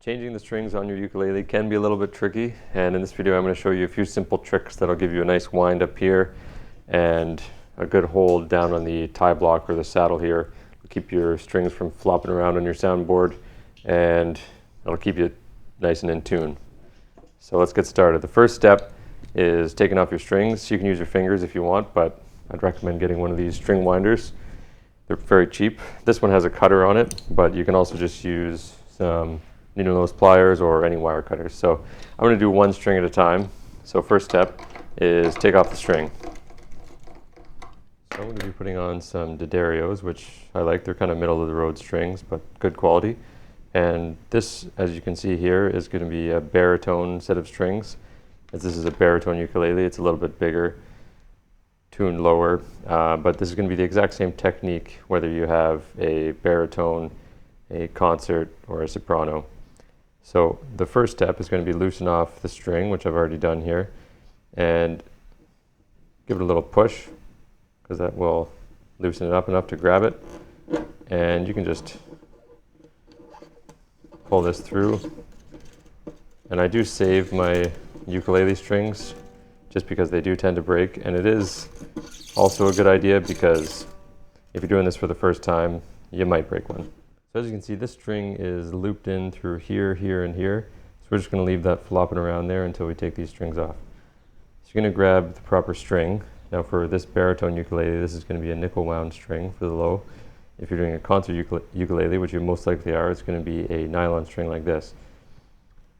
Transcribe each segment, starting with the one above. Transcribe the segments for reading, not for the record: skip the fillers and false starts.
Changing the strings on your ukulele can be a little bit tricky, and in this video I'm going to show you a few simple tricks that'll give you a nice wind up here and a good hold down on the tie block or the saddle here. It'll keep your strings from flopping around on your soundboard, and it'll keep you nice and in tune. So let's get started. The first step is taking off your strings. You can use your fingers if you want, but I'd recommend getting one of these string winders. They're very cheap. This one has a cutter on it, but you can also just use some needle nose pliers or any wire cutters. So I'm going to do one string at a time. So first step is take off the string. So I'm going to be putting on some D'Addarios, which I like. They're kind of middle of the road strings, but good quality. And this, as you can see here, is going to be a baritone set of strings. As this is a baritone ukulele, it's a little bit bigger, tuned lower, but this is going to be the exact same technique whether you have a baritone, a concert, or a soprano. So the first step is going to be loosen off the string, which I've already done here, and give it a little push, because that will loosen it up enough to grab it. And you can just pull this through. And I do save my ukulele strings just because they do tend to break, and it is also a good idea because if you're doing this for the first time, you might break one. So as you can see, this string is looped in through here, here, and here. So we're just going to leave that flopping around there until we take these strings off. So you're going to grab the proper string. Now for this baritone ukulele, this is going to be a nickel wound string for the low. If you're doing a concert ukulele, which you most likely are, it's going to be a nylon string like this.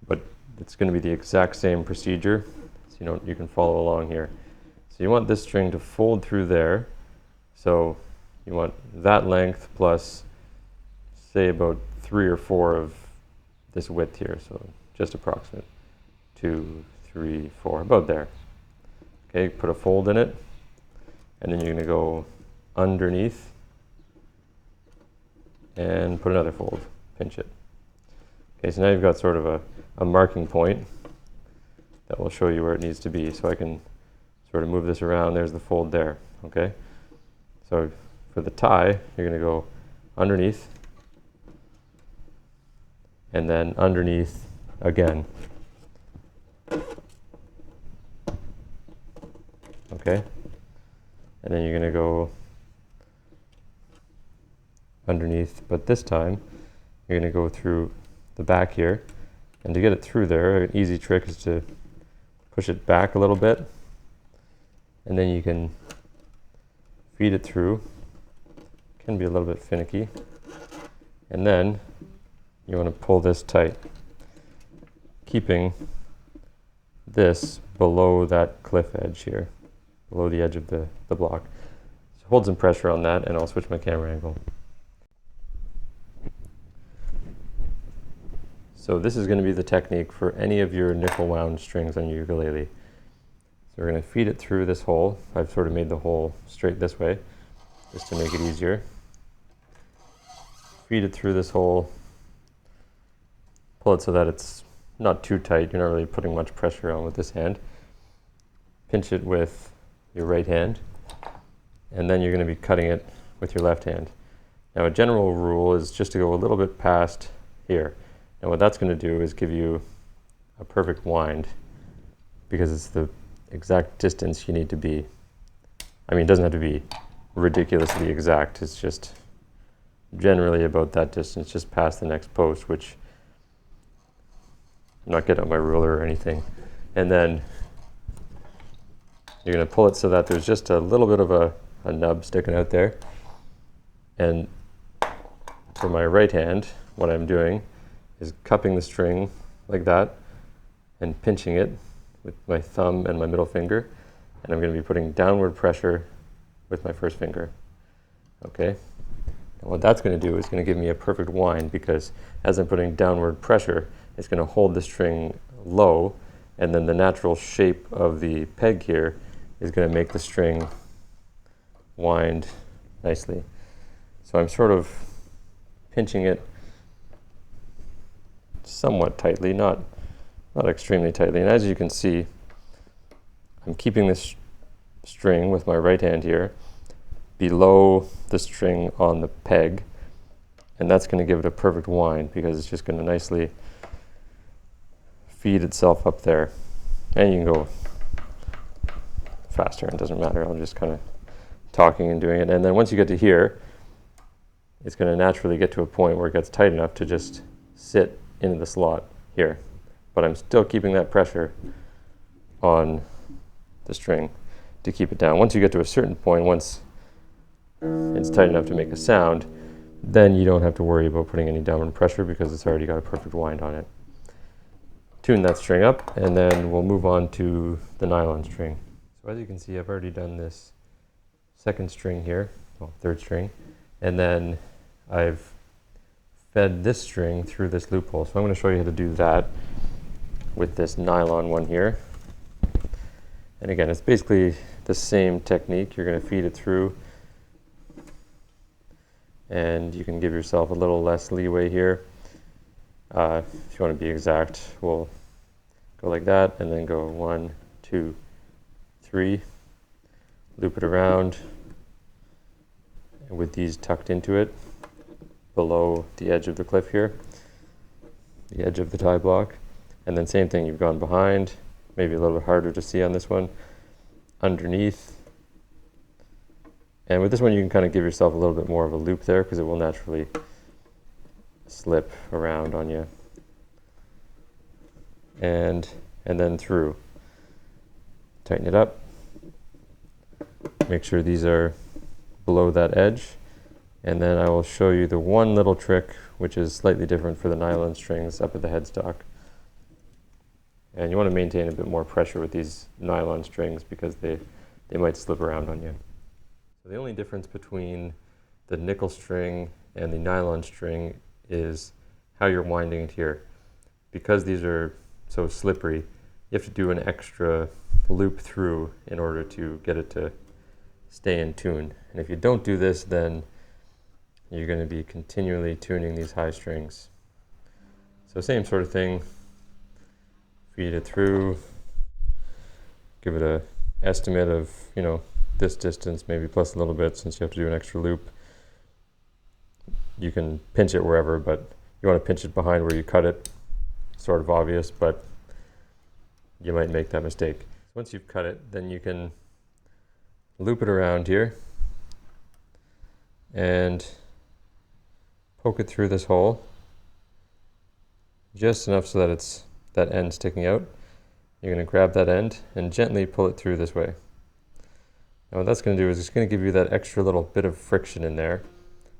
But it's going to be the exact same procedure, so you can follow along here. So you want this string to fold through there. So you want that length plus, say, about 3 or 4 of this width here, so just approximate. 2, 3, 4, about there. Okay, put a fold in it, and then you're going to go underneath and put another fold, pinch it. Okay, so now you've got sort of a marking point that will show you where it needs to be. So I can sort of move this around. There's the fold there. Okay, so for the tie, you're going to go underneath and then underneath again. Okay, and then you're going to go underneath, but this time you're going to go through the back here, and to get it through there, an easy trick is to push it back a little bit, and then you can feed it through. It can be a little bit finicky, and then you want to pull this tight, keeping this below that cliff edge here, below the edge of the block. So hold some pressure on that, and I'll switch my camera angle. So this is going to be the technique for any of your nickel wound strings on your ukulele. So we're going to feed it through this hole. I've sort of made the hole straight this way, just to make it easier. Feed it through this hole. Pull it so that it's not too tight. You're not really putting much pressure on with this hand. Pinch it with your right hand, and then you're going to be cutting it with your left hand. Now a general rule is just to go a little bit past here. And what that's going to do is give you a perfect wind, because it's the exact distance you need to be. I mean, it doesn't have to be ridiculously exact. It's just generally about that distance, just past the next post, which I'm not getting out my ruler or anything. And then you're going to pull it so that there's just a little bit of a nub sticking out there. And for my right hand, what I'm doing is cupping the string like that and pinching it with my thumb and my middle finger, and I'm going to be putting downward pressure with my first finger. Okay, and what that's going to do is going to give me a perfect wind, because as I'm putting downward pressure, it's going to hold the string low, and then the natural shape of the peg here is going to make the string wind nicely. So I'm sort of pinching it somewhat tightly, not extremely tightly. And as you can see, I'm keeping this string with my right hand here below the string on the peg, and that's going to give it a perfect wind, because it's just going to nicely feed itself up there. And you can go faster, it doesn't matter. I'm just kind of talking and doing it. And then once you get to here, it's going to naturally get to a point where it gets tight enough to just sit into the slot here. But I'm still keeping that pressure on the string to keep it down. Once you get to a certain point, once it's tight enough to make a sound, then you don't have to worry about putting any downward pressure because it's already got a perfect wind on it. Tune that string up, and then we'll move on to the nylon string. So as you can see, I've already done this second string here, well, third string, and then I've fed this string through this loophole. So I'm going to show you how to do that with this nylon one here. And again, it's basically the same technique. You're going to feed it through, and you can give yourself a little less leeway here. If you want to be exact, we'll go like that, and then go 1, 2, 3, loop it around, and with these tucked into it, below the edge of the cliff here, the edge of the tie block. And then same thing, you've gone behind, maybe a little bit harder to see on this one, underneath. And with this one, you can kind of give yourself a little bit more of a loop there because it will naturally slip around on you. And then through. Tighten it up. Make sure these are below that edge. And then I will show you the one little trick, which is slightly different for the nylon strings up at the headstock. And you want to maintain a bit more pressure with these nylon strings because they might slip around on you. So the only difference between the nickel string and the nylon string is how you're winding it here. Because these are so slippery, you have to do an extra loop through in order to get it to stay in tune. And if you don't do this, then you're going to be continually tuning these high strings. So same sort of thing. Feed it through, give it a estimate of, this distance, maybe plus a little bit since you have to do an extra loop. You can pinch it wherever, but you want to pinch it behind where you cut it. Sort of obvious, but you might make that mistake. Once you've cut it, then you can loop it around here and poke it through this hole just enough so that that end sticking out. You're going to grab that end and gently pull it through this way. Now what that's going to do is it's going to give you that extra little bit of friction in there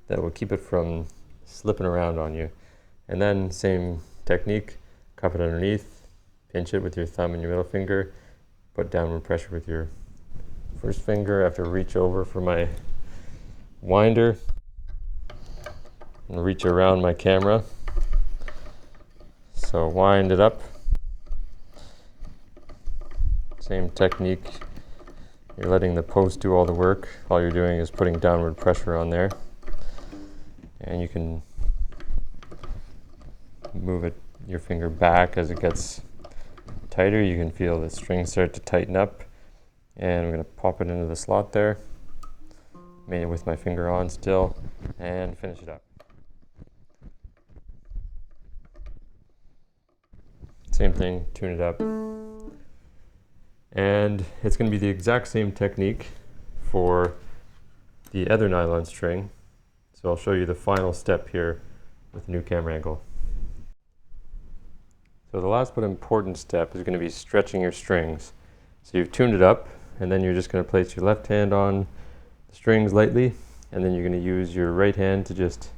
that will keep it from slipping around on you. And then same technique, cup it underneath, pinch it with your thumb and your middle finger, put downward pressure with your first finger. I have to reach over for my winder and reach around my camera. So wind it up. Same technique. You're letting the post do all the work. All you're doing is putting downward pressure on there. And you can move your finger back as it gets tighter. You can feel the strings start to tighten up. And I'm going to pop it into the slot there. Made it with my finger on still. And finish it up. Same thing, tune it up. And it's going to be the exact same technique for the other nylon string. So I'll show you the final step here with the new camera angle. So the last but important step is going to be stretching your strings. So you've tuned it up, and then you're just going to place your left hand on the strings lightly, and then you're going to use your right hand to just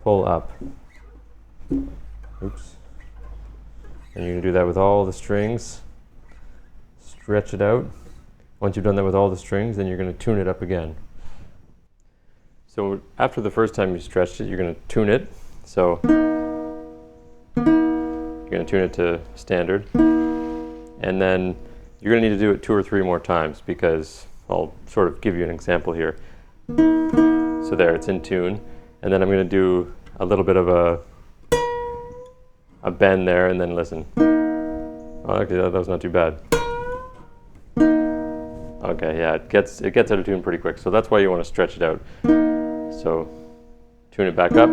pull up. Oops. And you're going to do that with all the strings. Stretch it out. Once you've done that with all the strings, then you're going to tune it up again. So after the first time you stretched it, you're going to tune it. So you're going to tune it to standard. And then you're going to need to do it 2 or 3 more times because I'll sort of give you an example here. So there, it's in tune. And then I'm going to do a little bit of a bend there, and then listen. Oh, okay, that was not too bad. Okay, yeah, it gets out of tune pretty quick, so that's why you want to stretch it out. So tune it back up,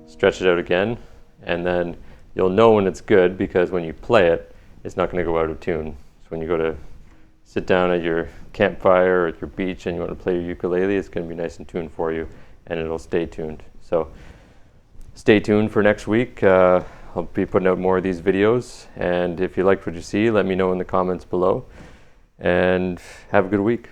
stretch it out again, and then you'll know when it's good because when you play it, it's not going to go out of tune. So when you go to sit down at your campfire or at your beach and you want to play your ukulele, it's going to be nice and tuned for you, and it'll stay tuned. So stay tuned for next week. I'll be putting out more of these videos, and if you liked what you see, let me know in the comments below, and have a good week.